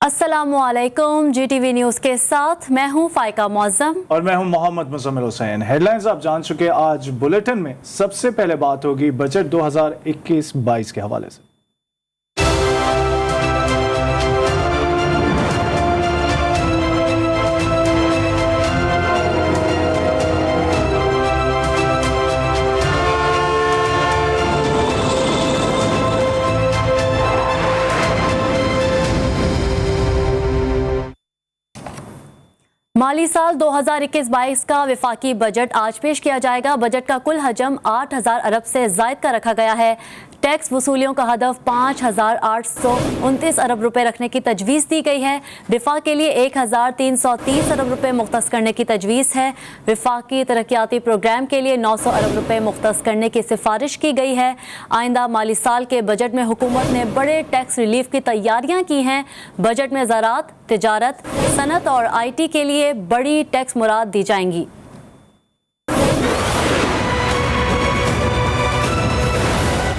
अस्सलामुअलैकुम, GTV news के साथ मैं हूं फाइका मौज़म और मैं हूं मोहम्मद मुज़म्मिल हुसैन। हेडलाइंस आप जान चुके। आज बुलेटिन में सबसे पहले बात होगी बजट 2021-22 के हवाले से। माली साल 2021-22 का वफाकी बजट आज पेश किया जाएगा। बजट का कुल हजम 8,000 अरब से ज़ायद का रखा गया है। टैक्स वसूलियों का हदफ 5,829 अरब रुपए रखने की तजवीज़ दी गई है। दिफा के लिए 1,330 अरब रुपए मुख्तस करने की तजवीज़ है। वफाकी तरक्याती प्रोग्राम के लिए 900 अरब रुपए मुख्तस करने की सिफारिश की गई है। आइंदा माली साल के बजट में हुकूमत ने बड़े टैक्स रिलीफ की तैयारियां की हैं। बजट में ज़राअत, तिजारत, सनत और IT के लिए बड़ी टैक्स मुराद दी जाएंगी।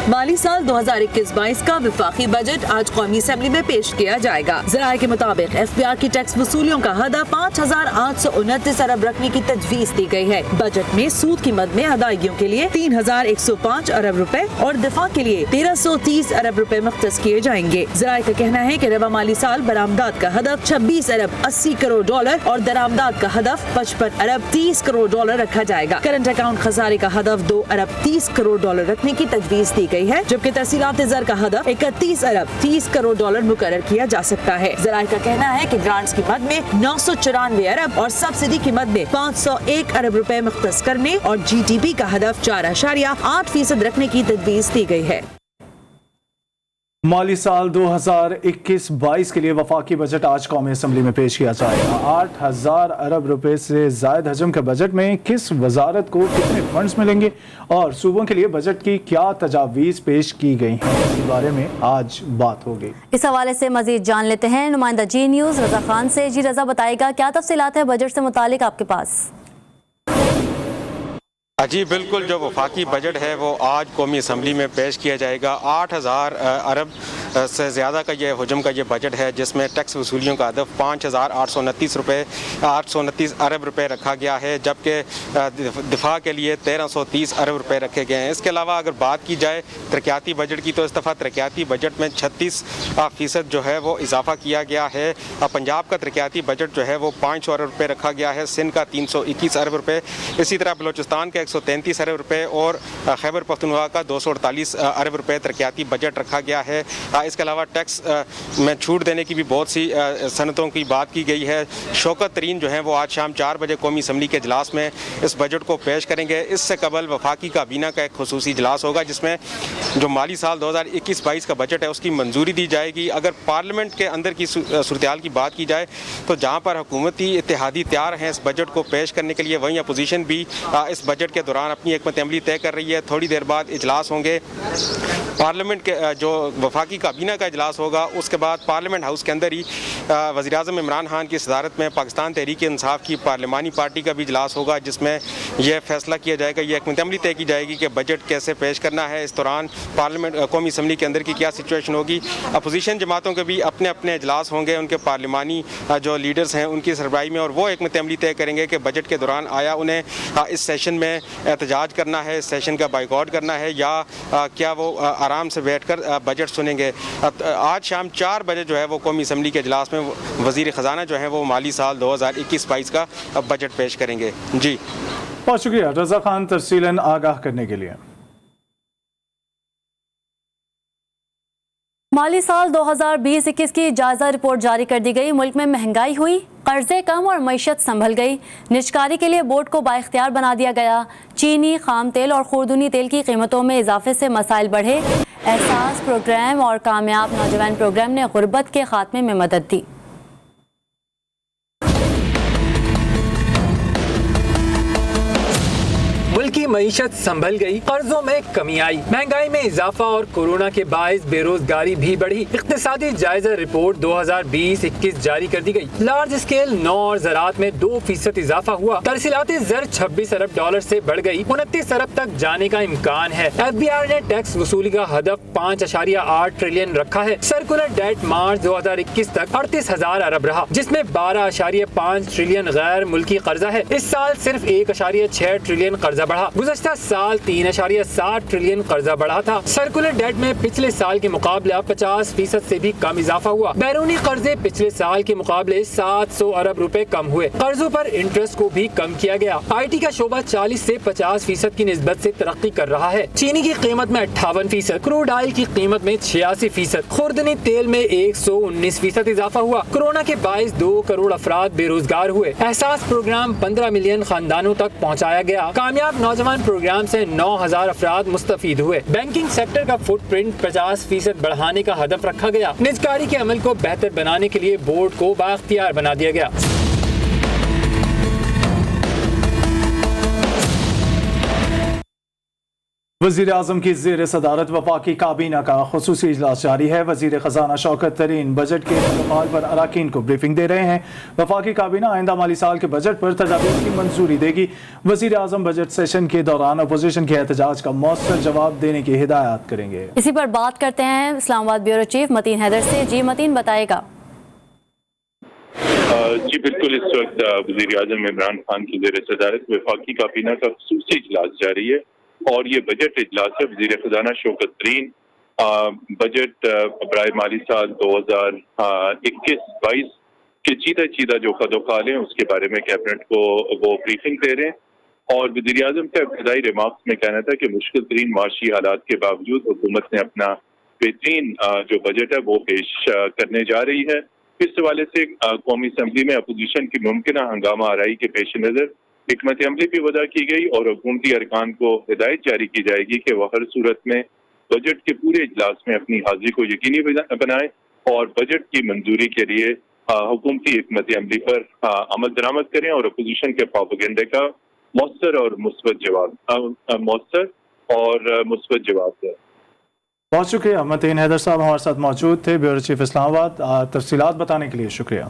माली साल 2021-22 का वफाकी बजट आज कौमी असेंबली में पेश किया जाएगा। ज़राए के मुताबिक FBR की टैक्स वसूलियों का हदफ 5,829 अरब रखने की तजवीज़ दी गई है। बजट में सूद की मद में अदायगियों के लिए 3,105 अरब रुपए और दिफा के लिए 1,330 अरब रुपए मुख्तस किए जाएंगे। ज़राए का कहना है कि रवा माली साल बरामदात का हदफ 26 अरब 80 करोड़ डॉलर और दरामदात का हदफ 55 अरब 30 करोड़ डॉलर रखा जाएगा। करंट अकाउंट खजारे का हदफ 2 अरब 30 करोड़ डॉलर रखने की तजवीज़ दी गई है, जबकि तहसीलात ज़र का हदफ 31 अरब 30 करोड़ डॉलर मुकर्रर किया जा सकता है। ज़राए का कहना है कि ग्रांट्स की मद में 994 अरब और सब्सिडी की मद में 501 अरब रुपए मुख्तस करने और GDP का हदफ 4.8% रखने की तजवीज़ दी गई है। माली साल 2021-22 के लिए वफाकी बजट आज कौमी असेंबली में पेश किया जाएगा। 8,000 अरब रुपए से जायद हजम के बजट में किस वजारत को कितने फंड्स मिलेंगे और सूबों के लिए बजट की क्या तजावीज़ पेश की गई हैं, इस बारे में आज बात होगी। इस हवाले से मजीद जान लेते हैं नुमाइंदा जी न्यूज़ रजा खान से। जी रजा, बताएगा क्या तफसीलात है बजट से मुतालिक आपके पास? जी बिल्कुल, जो वफाकी बजट है वो आज कौमी असम्बली में पेश किया जाएगा। 8,000 अरब से ज़्यादा का ये हजम का ये बजट है, जिसमें टैक्स वसूलियों का हदफ 5,829 अरब रुपए रखा गया है, जबकि दिफा के लिए 1,330 अरब रुपए रखे गए हैं। इसके अलावा अगर बात की जाए तरक्याती बजट की, तो इस दफ़ा तरक्याती बजट में 36% जो है वो इजाफा किया गया है। पंजाब का तरक्याती बजट जो है वो 500 अरब रुपये रखा गया है, सिंध का 321 अरब रुपये, इसी तरह बलोचिस्तान का 133 अरब रुपये और खैबर पख्तूनख्वा का 248 अरब रुपये तरक्याती बजट रखा गया है। इसके अलावा टैक्स में छूट देने की भी बहुत सी सनतों की बात की गई है। शौकत तरीन जो है वो आज शाम 4 बजे कौमी असम्बली के इजलास में इस बजट को पेश करेंगे। इससे कबल वफाकी काबीना का एक खुसूसी इजलास होगा, जिसमें जो माली साल 2021-22 का बजट है उसकी मंजूरी दी जाएगी। अगर पार्लियामेंट के अंदर की सूरत-ए-हाल की बात की जाए तो जहाँ पर हुकूमती इत्तेहादी तैयार हैं इस बजट को पेश करने के लिए, वहीं अपोजिशन भी इस बजट के दौरान अपनी एक अमली तय कर रही है। थोड़ी देर बाद इजलास होंगे पार्लियामेंट के, जो वफाकी काबीना का इजलास होगा, उसके बाद पार्लियामेंट हाउस के अंदर ही वज़ीर-ए-आज़म इमरान खान की सदारत में पाकिस्तान तहरीक-ए-इंसाफ की पार्लिमानी पार्टी का भी इजलास होगा, जिसमें यह फैसला किया जाएगा, यह एक अमली तय की जाएगी कि बजट कैसे पेश करना है। इस दौरान पार्लियामेंट कौमी असम्बली के अंदर की क्या सिचुएशन होगी। अपोजिशन जमातों के भी अपने अपने इजलास होंगे, उनके पार्लिमानी जो लीडर्स हैं उनकी सरबराही में, और वो एक अमली तय करेंगे कि बजट के दौरान आया उन्हें इस सेशन में एहतजाज करना है, इस सेशन का बाइकआउट करना है, या क्या वो आराम से बैठकर बजट सुनेंगे। आज शाम 4 बजे जो है वो कौमी असम्बली के इजलास में वज़ीर ख़जाना जो है वो माली साल 2021-22 का बजट पेश करेंगे। जी बहुत शुक्रिया रजा खान तफसीलन आगाह करने के लिए। माली साल 2020-21 की जायजा रिपोर्ट जारी कर दी गई। मुल्क में महंगाई हुई, कर्जे कम और मईशत संभल गई। निजकारी के लिए बोर्ड को बाइख्तियार बना दिया गया। चीनी, खाम तेल और खुर्दुनी तेल की कीमतों में इजाफे से मसाइल बढ़े। एहसास प्रोग्राम और कामयाब नौजवान प्रोग्राम ने गुर्बत के खात्मे में मदद दी। मुल्की मईशत संभल गई, कर्जों में कमी आई, महंगाई में इजाफा और कोरोना के बायस बेरोजगारी भी बढ़ी। इक्तिसादी जायजा रिपोर्ट 2020-21 जारी कर दी गई। लार्ज स्केल 9 और ज़राअत में 2% इजाफा हुआ। तरसीलाती ज़र 26 अरब डॉलर से बढ़ गई, 29 अरब तक जाने का इम्कान है। FBI ने टैक्स वसूली का हदफ 5.8 ट्रिलियन रखा है। सर्कुलर डेट मार्च 2021 तक 38,000 अरब रहा, जिसमें 12.5 ट्रिलियन गैर मुल्की कर्जा है। इस साल सिर्फ 1.6 ट्रिलियन कर्जा बढ़ा। गुज़श्ता साल 3.7 ट्रिलियन कर्जा बढ़ा था। सर्कुलर डेट में पिछले साल के मुकाबले 50% से भी कम इजाफा हुआ। बैरूनी कर्जे पिछले साल के मुकाबले 700 अरब रुपए कम हुए। कर्जों पर इंटरेस्ट को भी कम किया गया। IT का शोबा 40 से 50% की निस्बत से तरक्की कर रहा है। चीनी की कीमत में 58%, क्रूड ऑयल की कीमत में 86%, खुर्दनी तेल में 119% इजाफा हुआ। कोरोना के बायस 2 करोड़ अफराद बेरोजगार हुए। एहसास प्रोग्राम 15 मिलियन खानदानों तक पहुँचाया गया। कामयाब नौजवान प्रोग्राम से 9,000 अफराद मुस्तफीद हुए। बैंकिंग सेक्टर का फुटप्रिंट 50% बढ़ाने का हदफ रखा गया। निजकारी के अमल को बेहतर बनाने के लिए बोर्ड को बाख्तियार बना दिया गया। वज़ीर आज़म की ज़ेर सदारत वफाकी काबीना का खुसूसी इजलास जारी है। वज़ीर ख़जाना शौकत तरीन बजट के इंतकाल पर अराकीन को ब्रीफिंग दे रहे हैं। वफाकी काबीना आइंदा माली साल के बजट पर तजावीज़ की मंजूरी देगी। वज़ीर आज़म बजट सेशन के दौरान अपोजिशन के एहतजाज का मौसर जवाब देने की हिदायत करेंगे। इसी पर बात करते हैं इस्लामाबाद ब्यूरो चीफ मतीन हैदर से। जी मतीन, बताएगा। जी बिल्कुल, इस वक्त वज़ीर आज़म इमरान खान की ज़ेर सदारत वफाकी काबीना का खुसूसी इजलास जारी है और ये बजट इजलास है। वज़ीर ख़जाना शौकत तरीन बजट बराए माली साल 2021-22 के चीदा जो कदोकाल हैं उसके बारे में कैबिनेट को वो ब्रीफिंग दे रहे हैं। और वज़ीर आज़म का इब्तदाई रिमार्क्स में कहना था कि मुश्किल तरीन माशी हालात के बावजूद हुकूमत ने अपना बेहतरीन जो बजट है वो पेश करने जा रही है। इस हवाले से कौमी असम्बली में अपोजिशन की मुमकिन हंगामा आराई के पेश नज़र हिकमत अमली भी वदा की गई और हुकूमती अरकान को हिदायत जारी की जाएगी कि वह हर सूरत में बजट के पूरे इजलास में अपनी हाजिरी को यकीनी बनाए और बजट की मंजूरी के लिए हुकूमती हिकमत अमली पर अमल दरामद करें और अपोजिशन के प्रोपेगेंडे का मौसर और मुस्बत जवाब दें। बहुत शुक्रिया। मतीन हैदर साहब हमारे साथ मौजूद थे, ब्यूरो चीफ इस्लामाबाद। तफसीलात बताने के लिए शुक्रिया।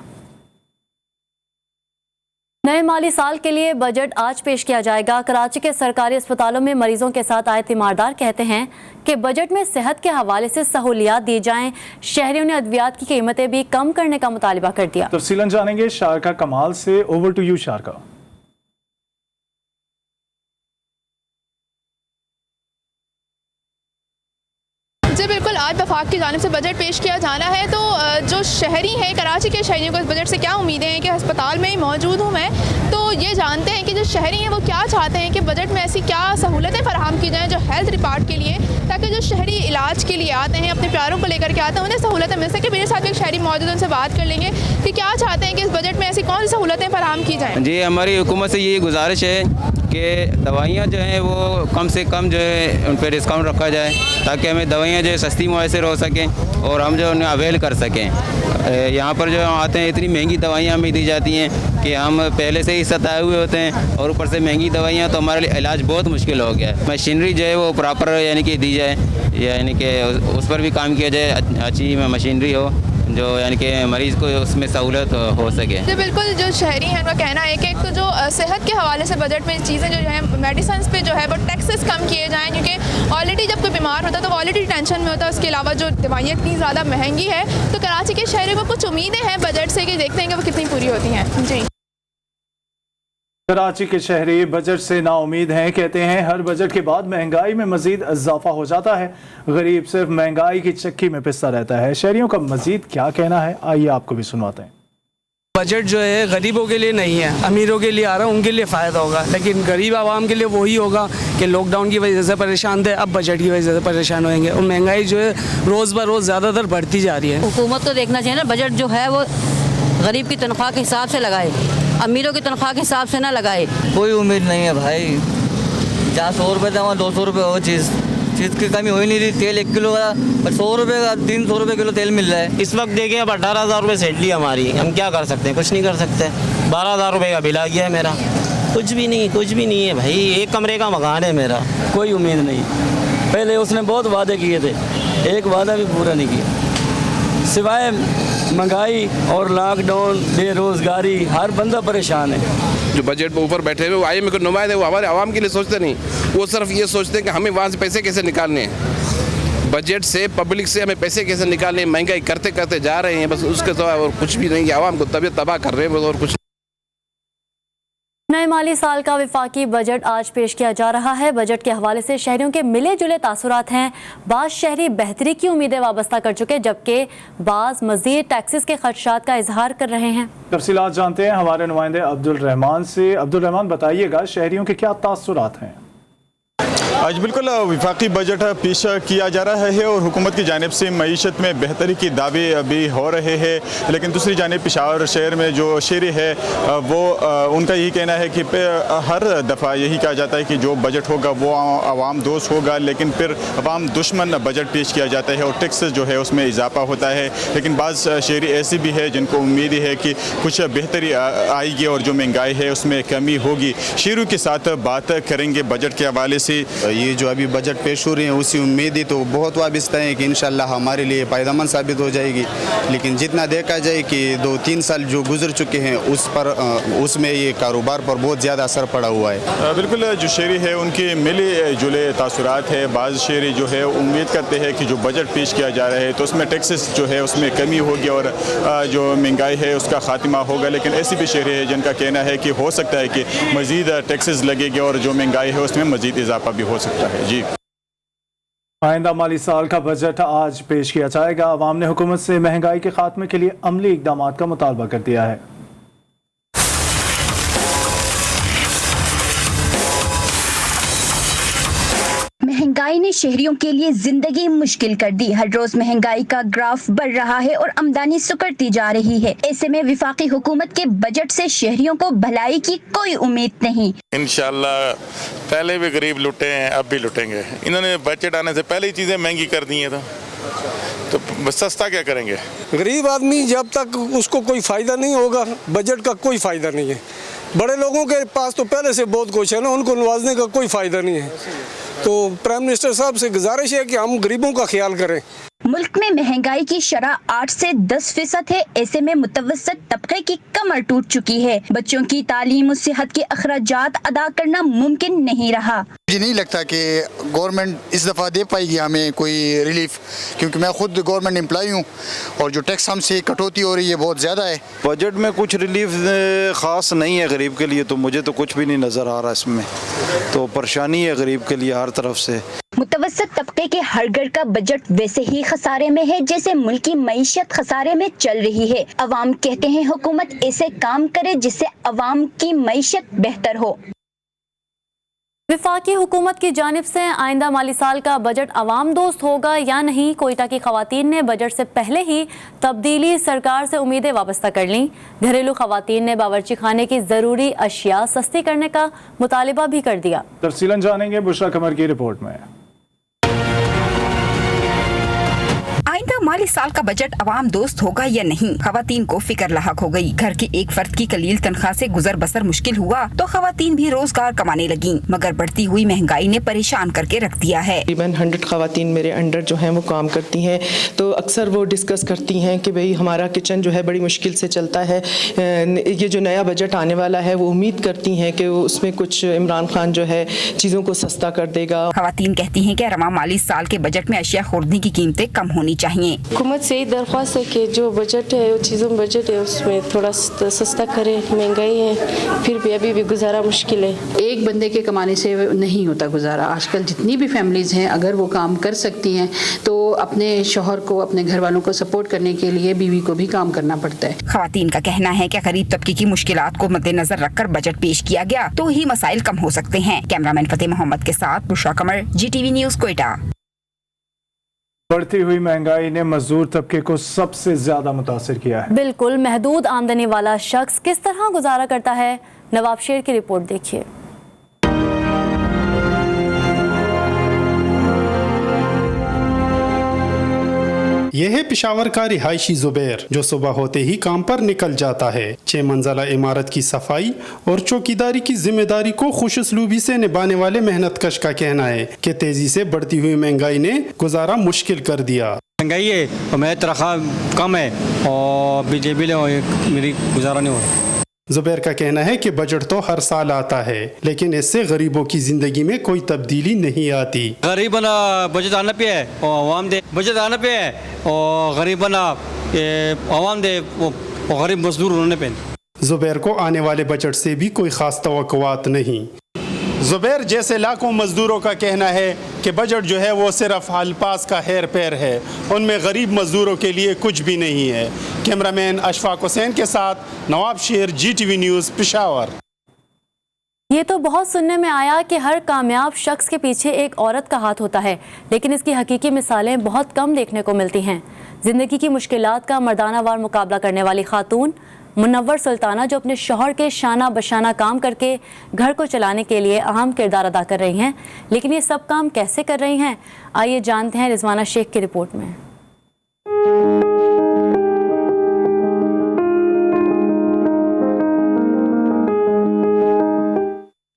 नए माली साल के लिए बजट आज पेश किया जाएगा। कराची के सरकारी अस्पतालों में मरीजों के साथ आए तीमारदार कहते हैं कि बजट में सेहत के हवाले से सहूलियात दी जाएं। शहरियों ने अद्वियात की कीमतें भी कम करने का मुतालिबा कर दिया। तफसीलन जानेंगे शारका कमाल से। Over to you Sharka. जी बिल्कुल, आज वफाक की जानिब से बजट पेश किया जाना है। तो जो शहरी हैं, कराची के शहरियों को इस बजट से क्या उम्मीदें हैं कि अस्पताल में ही मौजूद हूँ मैं, तो ये जानते हैं कि जो शहरी हैं वो क्या चाहते हैं कि बजट में ऐसी क्या सहूलतें फराहम की जाएँ जो हेल्थ डिपार्ट के लिए, ताकि जो शहरी इलाज के लिए आते हैं, अपने प्यारों को लेकर के आते हैं, उन्हें सहूलतें मिल सके। मेरे साथ एक शहरी मौजूद है, उनसे बात कर लेंगे कि क्या चाहते हैं कि इस बजट में ऐसी कौन सी सहूलतें फराहम की जाएँ। जी, हमारी हुकूमत से ये गुजारिश है कि दवाइयाँ जो हैं वो कम से कम जो है उन पर डिस्काउंट रखा जाए ताकि हमें दवाइयाँ जो है सस्ती मुयसर हो सकें और हम जो उन्हें अवेल कर सकें। यहाँ पर जो आते हैं इतनी महंगी दवाइयाँ हमें दी जाती हैं कि हम पहले से ही सताए हुए होते हैं और ऊपर से महंगी दवाइयाँ, तो हमारे लिए इलाज बहुत मुश्किल हो गया है। मशीनरी जो है वो प्रॉपर यानी कि दी जाए, यानी कि उस पर भी काम किया जाए, अच्छी मशीनरी हो जो यानी कि मरीज़ को उसमें सहूलत हो सके। जी बिल्कुल, जो शहरी हैं उनका कहना है कि एक तो जो सेहत के हवाले से बजट में चीज़ें जो है मेडिसिन पे जो है वो टैक्सेस कम किए जाएँ, क्योंकि ऑलरेडी जब कोई बीमार होता है तो ऑलरेडी टेंशन में होता है। उसके अलावा जो दवाइयाँ इतनी ज़्यादा महंगी है, तो कराची के शहरी को कुछ उम्मीदें हैं बजट से कि देखते हैं कि वो कितनी पूरी होती हैं। जी, कराची के शहरी बजट से नाउमीद हैं। कहते हैं हर बजट के बाद महंगाई में मजीद इजाफा हो जाता है, गरीब सिर्फ महंगाई की चक्की में पिसता रहता है। शहरियों का मजीद क्या कहना है, आइए आपको भी सुनवाते हैं। बजट जो है गरीबों के लिए नहीं है, अमीरों के लिए आ रहा है, उनके लिए फ़ायदा होगा, लेकिन गरीब आवाम के लिए वही होगा कि लॉकडाउन की वजह से परेशान थे, अब बजट की वजह से परेशान होंगे और महंगाई जो है रोज़ ब रोज़ ज़्यादातर बढ़ती जा रही है। हुकूमत को देखना चाहिए ना, बजट जो है वो गरीब की तनख्वाह के हिसाब से लगाए, अमीरों की तनख्वाह के हिसाब से ना लगाए। कोई उम्मीद नहीं है भाई, जहाँ 100 रुपये था वहाँ 200 रुपये हो। चीज़ की कमी हो ही नहीं रही। तेल 1 किलो का 100 रुपये का 300 रुपये किलो तेल मिल रहा है। इस वक्त देखिए अब 18,000 रुपये सैलरी हमारी, हम क्या कर सकते हैं, कुछ नहीं कर सकते। 12,000 रुपये का बिल आ गया है मेरा। कुछ भी नहीं है भाई, एक कमरे का मकान है मेरा। कोई उम्मीद नहीं। पहले उसने बहुत वादे किए थे, एक वादा भी पूरा नहीं किया। सिवाय महंगाई और लॉकडाउन, बेरोजगारी, हर बंदा परेशान है। जो बजट पे ऊपर बैठे हुए आईएमएफ के नुमाइंदे वो हमारे आवाम के लिए सोचते नहीं, वो सिर्फ ये सोचते हैं कि हमें वहाँ से पैसे कैसे निकालने हैं, बजट से पब्लिक से हमें पैसे कैसे निकालने हैं। महंगाई करते करते जा रहे हैं, बस उसके सिवा और कुछ भी नहीं। आवाम को तबीयत तबाह कर रहे हैं बस, और कुछ। नए माली साल का विफाकी बजट आज पेश किया जा रहा है। बजट के हवाले से शहरियों के मिले जुले तासुरात हैं। बाज़ शहरी बेहतरी की उम्मीदें वाबस्ता कर चुके, जबकि बाज़ मज़ीद टैक्सेस के खदशात का इजहार कर रहे हैं। तफसीलात जानते हैं हमारे नुमाइंदे अब्दुल रहमान से। अब्दुल रहमान, बताइएगा शहरियों के क्या तासुरात हैं? आज बिल्कुल विफाकी बजट पेश किया जा रहा है और हुकूमत की जानिब से मईशत में बेहतरी की दावे अभी हो रहे हैं, लेकिन दूसरी जानिब पेशावर शहर में जो शहरी है वो उनका यही कहना है कि हर दफ़ा यही कहा जाता है कि जो बजट होगा वो आवाम दोस्त होगा, लेकिन फिर आवाम दुश्मन बजट पेश किया जाता है और टैक्स जो है उसमें इजाफा होता है। लेकिन बाज़ शहरी ऐसे भी है जिनको उम्मीद है कि कुछ बेहतरी आएगी और जो महंगाई है उसमें कमी होगी। शहरों के साथ बात करेंगे बजट के हवाले से। ये जो अभी बजट पेश हो रही है उसी उम्मीद ही तो बहुत वाबस्ता है कि इंशाल्लाह हमारे लिए फ़ायदेमंद साबित हो जाएगी, लेकिन जितना देखा जाए कि 2-3 साल जो गुजर चुके हैं उसमें ये कारोबार पर बहुत ज़्यादा असर पड़ा हुआ है। बिल्कुल जो शहरी है उनके मिले जुले तासुरात है। बाज़ शहरी जो है उम्मीद करते हैं कि जो बजट पेश किया जा रहा है तो उसमें टैक्सेस जो है उसमें कमी होगी और जो महंगाई है उसका खात्मा होगा, लेकिन ऐसे भी शहरी है जिनका कहना है कि हो सकता है कि मज़ीद टैक्सेस लगेंगे और जो महंगाई है उसमें मज़ीद इजाफा भी हो सकता है। जी, आइंदा माली साल का बजट आज पेश किया जाएगा। अवाम ने हुकूमत से महंगाई के खात्मे के लिए अमली इकदाम का मुतालबा कर दिया है। महंगाई ने शहरियों के लिए जिंदगी मुश्किल कर दी। हर रोज महंगाई का ग्राफ बढ़ रहा है और आमदनी सुकड़ती जा रही है। ऐसे में विफाकी हुकूमत के बजट से शहरियों को भलाई की कोई उम्मीद नहीं। इंशाल्लाह पहले भी गरीब लुटे हैं, अब भी लुटेंगे। इन्होंने बजट आने से पहले ही चीजें महंगी कर दी हैं तो सस्ता क्या करेंगे? गरीब आदमी जब तक उसको कोई फायदा नहीं होगा, बजट का कोई फायदा नहीं है। बड़े लोगों के पास तो पहले से बहुत कुछ है ना, उनको नवाजने का कोई फायदा नहीं है। तो प्राइम मिनिस्टर साहब से गुजारिश है कि हम गरीबों का ख्याल करें। मुल्क में महंगाई की शरह 8 से 10% है। ऐसे में मुतवस्सित तबके की कमर टूट चुकी है। बच्चों की तालीम और सेहत के अखराजात अदा करना मुमकिन नहीं रहा। मुझे नहीं लगता कि गवर्नमेंट इस दफ़ा दे पाएगी हमें कोई रिलीफ, क्योंकि मैं खुद गवर्नमेंट एम्प्लॉय हूँ और जो टैक्स हमसे कटौती हो रही है बहुत ज़्यादा है। बजट में कुछ रिलीफ ख़ास नहीं है गरीब के लिए, तो मुझे तो कुछ भी नहीं नज़र आ रहा इसमें। तो परेशानी है गरीब के लिए हर तरफ से। मुतवस्सित तबके के हर घर का बजट वैसे ही खसारे में है जैसे मुल्क की मईशत खसारे में चल रही है। अवाम कहते हैं हुकूमत ऐसे काम करे जिससे अवाम की मईशत बेहतर हो। विफाकी हुकूमत की जानिब से आइंदा माली साल का बजट अवाम दोस्त होगा या नहीं? कोयटा की खवातीन ने बजट से पहले ही तब्दीली सरकार से उम्मीदें वाबस्ता कर लीं। घरेलू खवातीन ने बावर्ची खाने की ज़रूरी अशिया सस्ती करने का मुतालिबा भी कर दिया। तफसीलन जानेंगे बुशरा कमर की रिपोर्ट में। आइंदा माली साल का बजट अवाम दोस्त होगा या नहीं, खवातीन को फिक्र लाहक हो गई। घर के एक फर्द की कलील तनख्वाह से गुजर बसर मुश्किल हुआ तो खवातीन भी रोजगार कमाने लगी, मगर बढ़ती हुई महंगाई ने परेशान करके रख दिया है। तकरीबन 100 खवातीन मेरे अंडर जो हैं वो काम करती हैं, तो अक्सर वो डिस्कस करती हैं कि भाई हमारा किचन जो है बड़ी मुश्किल से चलता है। ये जो नया बजट आने वाला है वो उम्मीद करती हैं कि उसमें कुछ इमरान खान जो है चीज़ों को सस्ता कर देगा। खवातीन कहती हैं कि रवा माली साल के बजट में अशिया खरीदने की कीमतें कम होनी चाहिए। हुकूमत से दरख्वास्त है कि जो बजट है, चीज़ों में बजट है उसमें थोड़ा सस्ता करे। महंगाई है, फिर भी अभी भी गुजारा मुश्किल है। एक बंदे के कमाने से नहीं होता गुजारा। आजकल जितनी भी फैमिलीज़ हैं, अगर वो काम कर सकती हैं तो अपने शौहर को, अपने घर वालों को सपोर्ट करने के लिए बीवी को भी काम करना पड़ता है। खवातीन का कहना है कि गरीब तबके की मुश्किलात को मद्देनजर रखकर बजट पेश किया गया तो ही मसाइल कम हो सकते हैं। कैमरामैन फतेह मोहम्मद के साथ बुशरा कमर, GTV न्यूज़, कोयटा। बढ़ती हुई महंगाई ने मजदूर तबके को सबसे ज्यादा मुतासिर किया है। बिल्कुल, महदूद आमदनी वाला शख्स किस तरह गुजारा करता है, नवाब शेर की रिपोर्ट देखिए। यह है पेशावर का रिहायशी जुबैर, जो सुबह होते ही काम पर निकल जाता है। 6 मंजिला इमारत की सफाई और चौकीदारी की जिम्मेदारी को खुशउस्लूबी से निभाने वाले मेहनतकश का कहना है कि तेजी से बढ़ती हुई महंगाई ने गुजारा मुश्किल कर दिया। महंगाई है और मेरी तनख्वाह कम है और बिजली बिल मेरी गुजारा नहीं हो रहा। जुबैर का कहना है कि बजट तो हर साल आता है, लेकिन इससे गरीबों की जिंदगी में कोई तब्दीली नहीं आती। गरीब बना बजट आना पे है और आवाम दे बजट आना पे है और गरीब बना आवाम दे और गरीब मजदूर होने पे। जुबैर को आने वाले बजट से भी कोई खास तवक्कुआत नहीं। जुबैर जैसे लाखों मजदूरों का कहना है कि बजट जो है वो सिर्फ हलपास का हेर पैर है, उनमें गरीब मजदूरों के लिए कुछ भी नहीं है। कैमरामैन अशफाक हुसैन के साथ नवाब शेर, GTV न्यूज़, पेशावर। ये तो बहुत सुनने में आया कि हर कामयाब शख्स के पीछे एक औरत का हाथ होता है, लेकिन इसकी हकीकी मिसालें बहुत कम देखने को मिलती हैं। ज़िंदगी की मुश्किलात का मर्दानावार मुकाबला करने वाली खातून मुनव्वर सुल्ताना, जो अपने शौहर के शाना बशाना काम करके घर को चलाने के लिए अहम किरदार अदा कर रही हैं, लेकिन ये सब काम कैसे कर रही हैं, आइए जानते हैं रिजवाना शेख की रिपोर्ट में।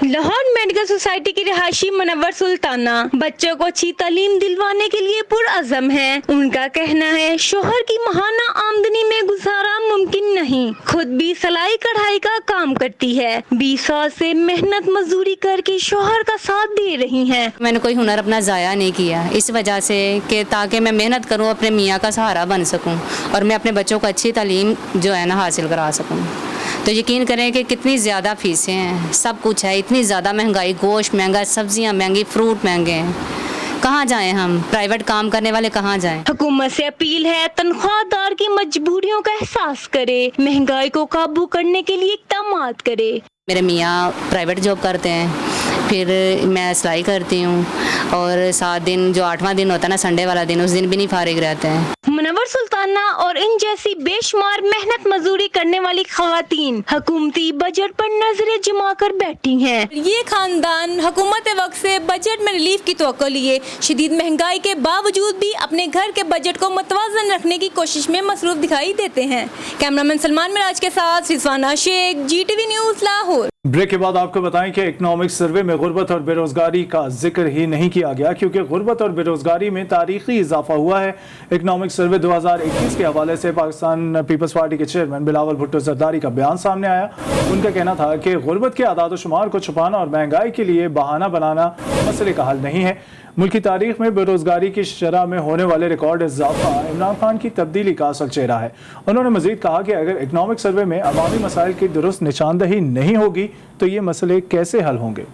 लाहौर मेडिकल सोसाइटी की रिहायशी मुनव्वर सुल्ताना बच्चों को अच्छी तालीम दिलवाने के लिए पुरअज़म है। उनका कहना है शोहर की माहाना आमदनी में गुजारा मुमकिन नहीं, खुद भी सिलाई कढ़ाई का काम करती है। 20 साल से मेहनत मजदूरी करके शोहर का साथ दे रही हैं। मैंने कोई हुनर अपना ज़ाया नहीं किया इस वजह से कि ताकि मैं मेहनत करूं, अपने मियाँ का सहारा बन सकूं और मैं अपने बच्चों को अच्छी तालीम जो है ना हासिल करा सकूं। तो यकीन करें कि कितनी ज़्यादा फीसें हैं, सब कुछ है, इतनी ज़्यादा महंगाई, गोश्त महंगा, सब्जियां महंगी, फ्रूट महंगे हैं। कहाँ जाएं हम, प्राइवेट काम करने वाले कहाँ जाएं? हुकूमत से अपील है तनख्वाहदार की मजबूरियों का एहसास करे, महंगाई को काबू करने के लिए इक़दाम करे। मेरे मियाँ प्राइवेट जॉब करते हैं, फिर मैं सिलाई करती हूँ और 7 दिन जो 8वां दिन होता है ना, संडे वाला दिन, उस दिन भी नहीं फारिग रहते हैं। मुनव्वर सुल्ताना और इन जैसी बेशुमार मेहनत मजदूरी करने वाली खवातीन हुकूमती बजट पर नजरें जमा कर बैठी हैं। ये खानदान हुकूमत वक्त से बजट में रिलीफ की तवक्को लिए शदीद महंगाई के बावजूद भी अपने घर के बजट को मुतवाज़न रखने की कोशिश में मसरूफ दिखाई देते हैं। कैमरामैन सलमान मिराज के साथ Rizwana Shaikh, GTV news, Lahore. Break के बाद आपको बताएं कि इकोनॉमिक सर्वे में गुर्बत और बेरोजगारी का जिक्र ही नहीं किया गया, क्योंकि गुर्बत और बेरोजगारी में तारीखी इजाफा हुआ है। इकोनॉमिक सर्वे 2021 के हवाले से पाकिस्तान पीपल्स पार्टी के चेयरमैन बिलावल भुट्टो जरदारी का बयान सामने आया। उनका कहना था कि गुर्बत के आदाद शुमार को छुपाना और महंगाई के लिए बहाना बनाना मसले का हल नहीं है। मुल्की तारीख में बेरोजगारी की शरह में होने वाले रिकॉर्ड इजाफा इमरान खान की तब्दीली का असल चेहरा है। उन्होंने मजीद कहा कि अगर इकनॉमिक सर्वे में अवामी मसाइल की दुरुस्त निशानदही नहीं होगी तो ये मसले कैसे हल होंगे।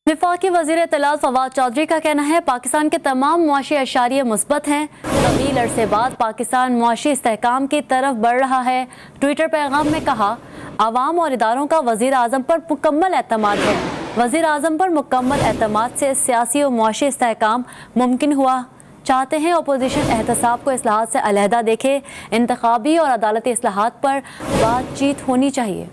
वफाकी वज़ीर इत्तलात फवाद चौधरी का कहना है पाकिस्तान के तमाम मुआशी अशारिये मुस्बत हैं। तवील अरसे बाद पाकिस्तान मुआशी इस्तेहकाम की तरफ बढ़ रहा है। ट्विटर पैगाम में कहा, आवाम और इदारों का वज़ीर आज़म पर मुकम्मल एतमाद है। वज़ीर आज़म पर मुकम्मल एतमाद से सियासी और मुआशी इस्तेहकाम मुमकिन हुआ। चाहते हैं अपोजिशन एहतसाब को इस्लाहात से अलहदा देखे। इंतखाबी और अदालती इस्लाहात पर बातचीत होनी चाहिए।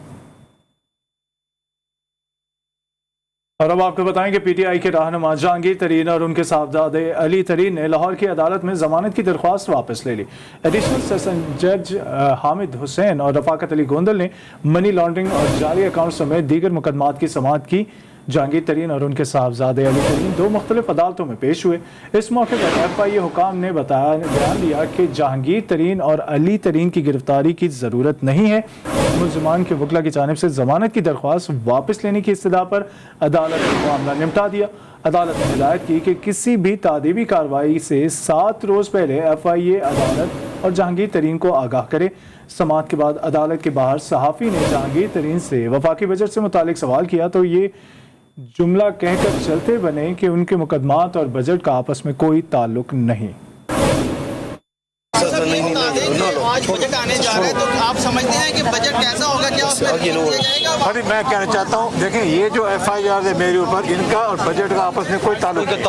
और अब आपको बताएं कि PTI के रहनुमा जहांगीर तरीन और उनके साहबजादे अली तरीन ने लाहौर की अदालत में जमानत की दरख्वास्त वापस ले ली। एडिशनल सेशन जज हामिद हुसैन और रफाकत अली गोंदल ने मनी लॉन्ड्रिंग और जाली अकाउंट समेत दीगर मुकदमात की समाअत की। जहांगीर तरीन और उनके साहबजादे अली तरीन 2 मुख्तलिफ अदालतों में पेश हुए। इस मौके पर FIA हुकाम ने बयान दिया कि जहांगीर तरीन और अली तरीन की गिरफ्तारी की ज़रूरत नहीं है। मुल्ज़िमान के वकला की जानिब से जमानत की दरख्वास्त वापस लेने की इस्तदा पर अदालत ने मामला निपटा दिया। अदालत ने हिदायत की कि किसी भी तादीबी कार्रवाई से 7 रोज़ पहले FIA अदालत और जहांगीर तरीन को आगाह करे। समाअत के बाद अदालत के बाहर सहाफ़ी ने जहांगीर तरीन से वफाकी बजट से मुतालिक सवाल किया तो ये जुमला कहकर चलते बने कि उनके मुकदमात और बजट का आपस में कोई ताल्लुक नहीं। आज बजट आने जा रहा है तो आप समझते हैं कि बजट कैसा होगा, क्या उसमें अभी मैं कहना चाहता हूँ, देखें ये जो FIR है मेरे ऊपर, इनका और बजट का आपस में कोई ताल्लुक नहीं।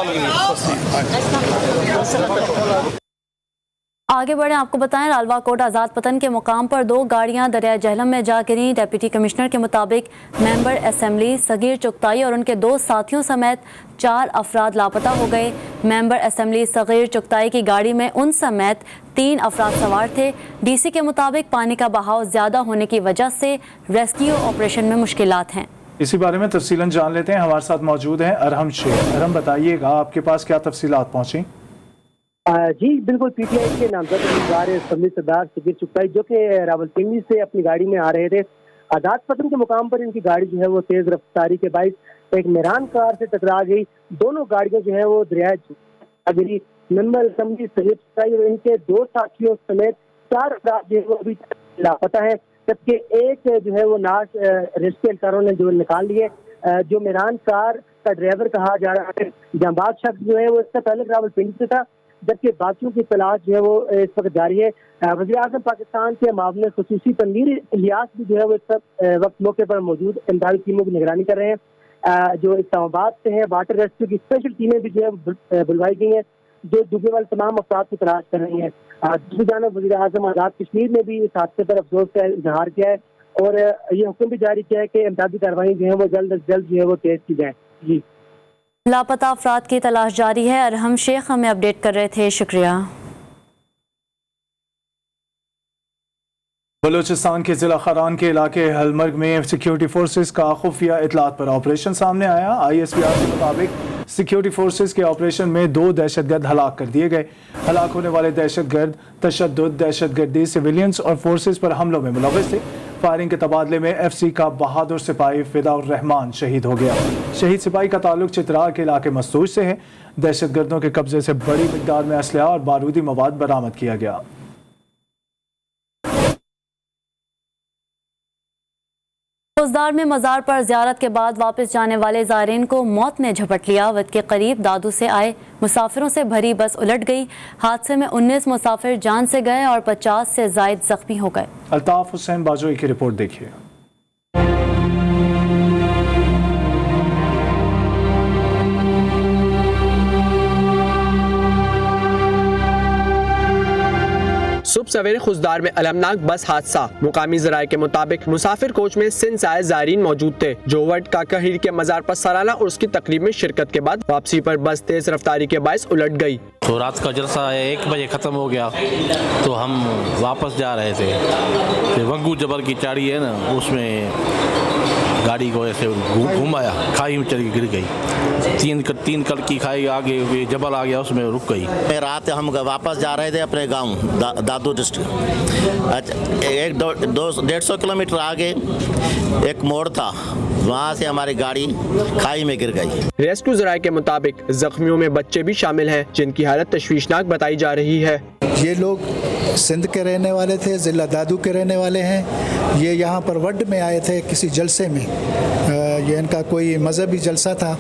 आगे बढ़े, आपको बताएं लालवा कोट आज़ाद पतन के मुकाम पर 2 गाड़ियां दरिया जहलम में जा गिरी। डिप्टी कमिश्नर के मुताबिक मेंबर असेंबली सगीर चुगताई और उनके 2 साथियों समेत 4 अफराद लापता हो गए। मेंबर असेंबली सगीर चुगताई की गाड़ी में उन समेत 3 अफराद सवार थे। डीसी के मुताबिक पानी का बहाव ज़्यादा होने की वजह से रेस्क्यू ऑपरेशन में मुश्किलात हैं। इसी बारे में तफसीलन जान लेते हैं। हमारे साथ मौजूद हैं अरहम शेख। अरहम, बताइएगा आपके पास क्या तफसीलात पहुँची? जी बिल्कुल, पीटीआई के नामजद उम्मीदवार असेंबली सरदार सगीर चुगताई जो कि रावलपिंडी से अपनी गाड़ी में आ रहे थे, आज़ाद पतन के मुकाम पर इनकी गाड़ी जो है वो तेज रफ्तारी के बाइस एक मेहरान कार से टकरा गई। दोनों गाड़ियां जो है वो दरिया गिरी। मेंबर असेंबली सगीर चुगताई और इनके 2 साथियों समेत 4 अफराद जो है वो अभी लापता है, जबकि एक जो है वो नाश रेस्क्यू एहलकारों ने जो निकाल लिए। जो मेहरान कार का ड्राइवर कहा जा रहा है जांबाज शख्स जो है वो इससे पहले रावलपिंडी से था, जबकि बाकियों की तलाश जो है वो इस वक्त जारी है। वज़ीर आज़म पाकिस्तान के मामले खुसूसी तनवीर इलियास भी जो है वो इस वक्त मौके पर मौजूद इमदादी टीमों की निगरानी कर रहे हैं। जो इस्लामाबाद से है वाटर रेस्क्यू की स्पेशल टीमें भी जो है बुलवाई गई हैं, जो डूबने वाले तमाम अफराद की तलाश कर रही हैं। दूसरी जानब वज़ीर आज़म आज़ाद कश्मीर ने भी इस हादसे पर अफसोस का इजहार किया है और ये हुक्म भी जारी किया है कि इमदादी कार्रवाई जो है वो जल्द अज जल्द जो है वो तेज की जाए। जी, लापता अफराद की तलाश जारी है। अरहम शेख हमें अपडेट कर रहे थे, शुक्रिया। बलूचिस्तान के जिला खरान के इलाके हलमर्ग में सिक्योरिटी फोर्सेस का खुफिया इतलात पर ऑपरेशन सामने आया। ISPR के मुताबिक सिक्योरिटी फोर्सेस के ऑपरेशन में 2 दहशतगर्द हलाक कर दिए गए। हलाक होने वाले दहशतगर्द तशद्दुद, दहशतगर्दी, सिविलियंस और फोर्सेस पर हमलों में मुलव्वस थे। फायरिंग के तबादले में FC का बहादुर सिपाही फिदाउर रहमान शहीद हो गया। शहीद सिपाही का ताल्लुक चित्राल के इलाके मस्तूज से है। दहशतगर्दों के कब्जे से बड़ी मिकदार में असलहा और बारूदी मवाद बरामद किया गया। फौजदार में मज़ार पर ज़ियारत के बाद वापस जाने वाले ज़ायरीन को मौत ने झपट लिया। वद के करीब दादू से आए मुसाफिरों से भरी बस उलट गई। हादसे में 19 मुसाफिर जान से गए और 50 से ज़ायद जख्मी हो गए। अल्ताफ हुसैन बाजोई की रिपोर्ट देखिए। सुबह सवेरे खुजदार में अलमनाक बस हादसा। मुकामी जराये के मुताबिक मुसाफिर कोच में सिंध से आए ज़ायरीन मौजूद थे, जो वड काकाहीर के मज़ार पर सालाना उर्स की तकरीब में शिरकत के बाद वापसी पर बस तेज रफ्तारी के बायस उलट गई। तो रात का जलसा 1 बजे ख़त्म हो गया, तो हम वापस जा रहे थे। तो वंगू जबल की चाड़ी है ना, उसमें गाड़ी को ऐसे घुमाया, खाई में चली गिर गई। 3 कड़की खाई आगे जबल आ गया, उसमें रुक गई। रात हम वापस जा रहे थे अपने गांव दादू डिस्ट्रिक्ट। अच्छा, 150 किलोमीटर आगे एक मोड़ था, वहाँ से हमारी गाड़ी खाई में गिर गई। रेस्क्यू जराये के मुताबिक जख्मियों में बच्चे भी शामिल हैं, जिनकी हालत तशवीशनाक बताई जा रही है। ये लोग सिंध के रहने वाले थे, ज़िला दादू के रहने वाले हैं। ये यहाँ पर वड में आए थे किसी जलसे में। ये इनका कोई मजहबी जलसा था,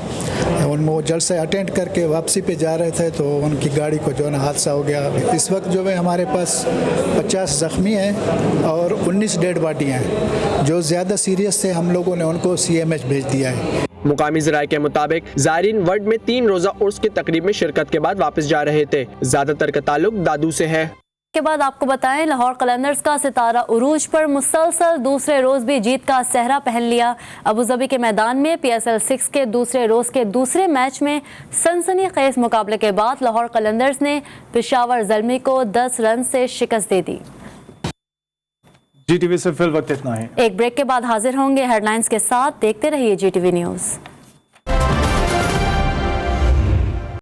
उन वो जलसे अटेंड करके वापसी पे जा रहे थे, तो उनकी गाड़ी को जो है हादसा हो गया। इस वक्त जो है हमारे पास 50 ज़ख्मी हैं और 19 डेड बॉडी हैं। जो ज़्यादा सीरियस थे हम लोगों ने उनको CMH भेज दिया है। मुकामी ज़राये के मुताबिक ज़ायरीन वड में 3 रोज़ा उर्स की तकरीब में शिरकत के बाद वापस जा रहे थे। ज़्यादातर का ताल्लुक दादू से है। के बाद आपको बताएं, लाहौर कलंदर्स का सितारा उरूज पर मुसलसल दूसरे रोज भी जीत का सेहरा पहन लिया। अबूधाबी के मैदान में PSL 6 के दूसरे रोज के दूसरे मैच में सनसनीखेज मुकाबले के बाद लाहौर कलंदर्स ने पेशावर ज़ल्मी को 10 रन से शिकस्त दे दी। GTV से फिल वक्त इतना है। एक ब्रेक के बाद हाजिर होंगे हेडलाइंस के साथ। देखते रहिए GTV न्यूज़।